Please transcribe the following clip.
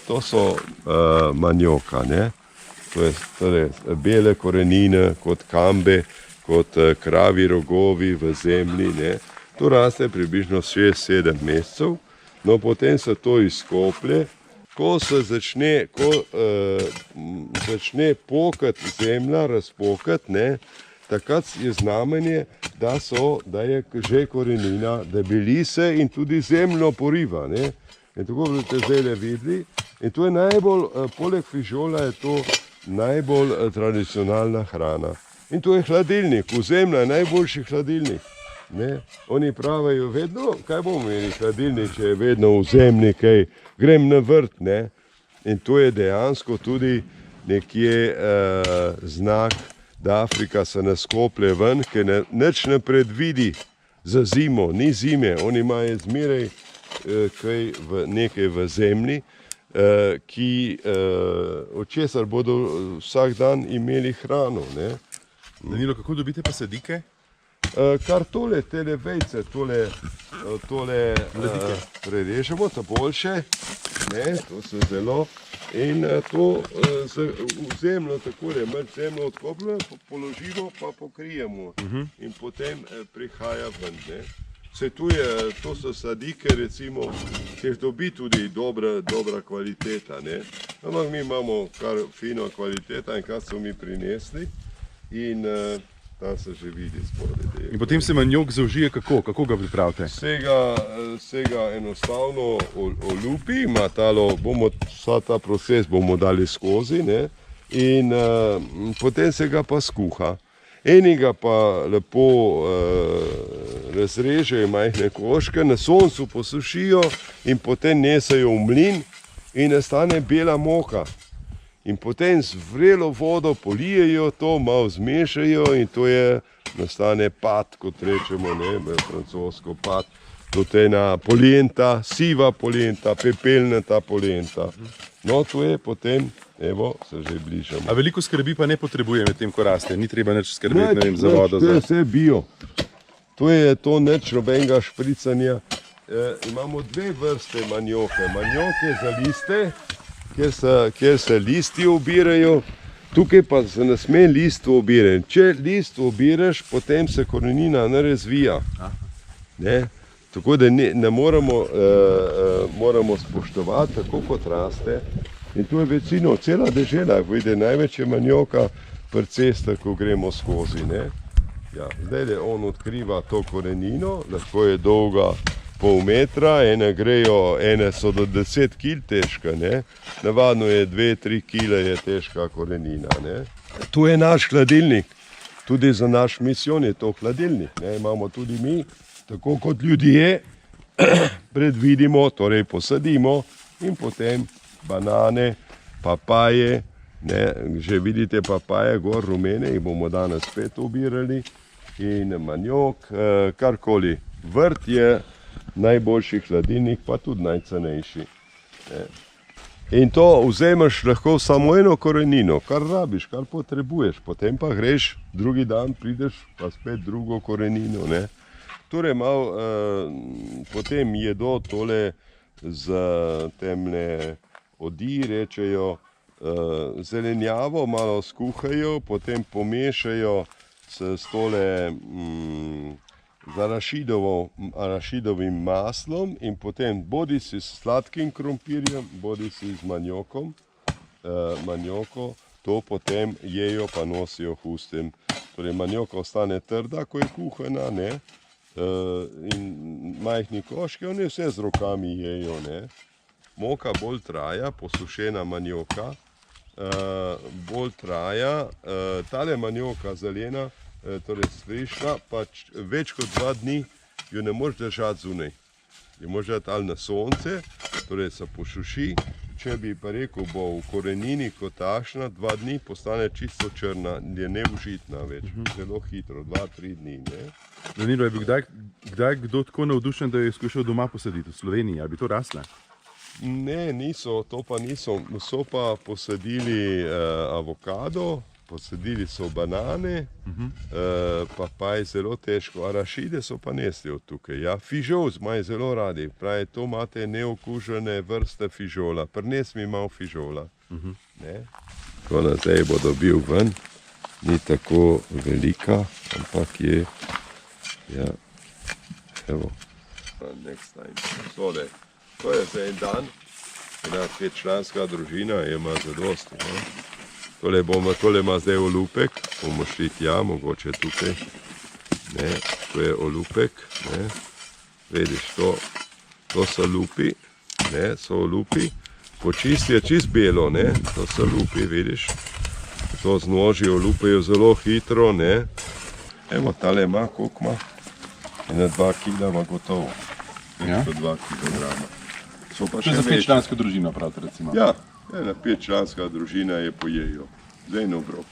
To so manioka, ne? To je torej, bele korenine kot kambe, kot kravi rogovi v zemlji. Ne? To raste približno 6-7 mesecev, no potem se to izkoplje. Ko začne pokati zemlja, razpokati, ne, takrat je znamenje, da je že korenina, da beli se in tudi zemljo poriva. Ne. In tako boste zdaj videli. In to je najbolj, poleg fižola je to najbolj tradicionalna hrana. In to je hladilnik, vzemlja je najboljši hladilnik. Ne. Oni pravijo vedno, kaj bomo imeli hladilnik, če je vedno vzemni, kaj grem na vrt. Ne. In to je dejansko tudi nekje znak, da Afrika se ne skoplje ven, ker nič ne predvidi za zimo, ni zime. Oni imajo zmeraj nekaj v zemlji, od česar bodo vsak dan imeli hrano. Ne. Danilo, kako dobite pa sadike? Kar tole, tele vejce, tole prerežemo, to boljše, ne, to se zelo, in to v zemljo takole, malo zemljo odkopljeno, položimo pa pokrijemo in potem prihaja ven. Ne. Se to so sadike, recimo, ki jih dobi tudi dobra kvaliteta. Ne. Ampak mi imamo kar fino kvaliteta in kar so mi prinesli in tam se že vidi spodaj. In potem se maniok zaužije kako? Kako ga pripravite? Se ga enostavno olupi, vsa ta proces bomo dali skozi, ne, in potem se ga pa skuha. Eni ga pa lepo razrežejo majhne koške, na soncu posušijo in potem nesejo v mlin in nastane bela moka. In potem z vrelo vodo polijejo to, malo zmešajo in to nastane pat, kot rečemo, ne, francosko pat. To je ena polenta, siva polenta, pepelnata polenta. No, to je potem, evo, se že bližamo. A veliko skrbi pa ne potrebuje med tem, ko raste? Ni treba nič skrbeti, ne vem, za vodo? To je vse bio. To je to nič nobenega špricanja. Imamo dve vrste manioke. Manioke za liste, kjer se listi obirajo, tukaj pa se ne sme list obirati. Če list obiraš, potem se korenina ne razvija. Ne? Tako da moramo spoštovati tako, kot raste. In tu je večino, cela dežela, vidi, največ je manioka pri cestah, ko gremo skozi. Ne? Ja, zdaj on odkriva to korenino, lahko je dolga pol metra, ene so do 10 kil težka, ne? Navadno je 2-3 kile je težka korenina. Ne? Tu je naš hladilnik, tudi za naš misijon je to hladilnik. Ne? Imamo tudi mi, tako kot ljudje, predvidimo, torej posadimo in potem banane, papaje, ne? Že vidite papaje, gor rumene, jih bomo danes spet obirali, in maniok, karkoli. Vrt je najboljši hladilnik, pa tudi najcenejši. In to vzameš lahko samo eno korenino, kar rabiš, kar potrebuješ, potem pa greš, drugi dan prideš pa spet drugo korenino. Ne? Torej potem jedo tole z temne odi, rečejo, zelenjavo malo skuhajo, potem pomešajo s tole z arašidovim maslom in potem bodisi s sladkim krompirjem, bodisi z maniokom, to potem jejo pa nosijo v ustem. Torej manioka ostane trda, ko je kuhana, ne? In majhni koški, oni vse z rokami jejo. Ne? Moka bolj traja, posušena manioka, bolj traja, tale manioka zelena, torej slišna, pa več kot 2 dni jo ne moreš držati zunaj. Jo moraš dati ali na sonce, torej se posuši, če bi pa rekel, bo v korenini kot takšna, 2 dni postane čisto črna, je neužitna več, zelo hitro, 2-3 dni. Ne? Danilo, je bil kdaj kdo tako navdušen, da je skušal doma posaditi v Sloveniji, ali bi to rasla? Ne, niso, to pa niso, so pa posadili avokado, posadili so banane, papaj zelo težko, arašide so pa nesli od tukaj. Ja, fižol imajo zelo radi, pravi, to imate neokužene vrste fižola, prines mi malo fižola. Ne? Tako da zdaj bo dobil ven, ni tako velika, ampak je, ja, evo. Next time. Tole, to je za en dan, ena 5-članska družina je ima zadosti. Ne? Tole ima zdaj olupek, bomo šli tja, mogoče tukaj. Ne, to je olupek, ne. Vidiš, to so lupi, ne, so olupi. Počist je čist belo, ne, to so lupi, vidiš. To z noži olupejo zelo hitro, ne. Evo, tale ima, koliko ima? Ena 2 kila ima gotovo. Ja? 2 kilograma. So pa To še je za večji. 5-člansko družino, pravite recimo. Ja, ena 5-članska družina je pojejo. Zdaj na obrok.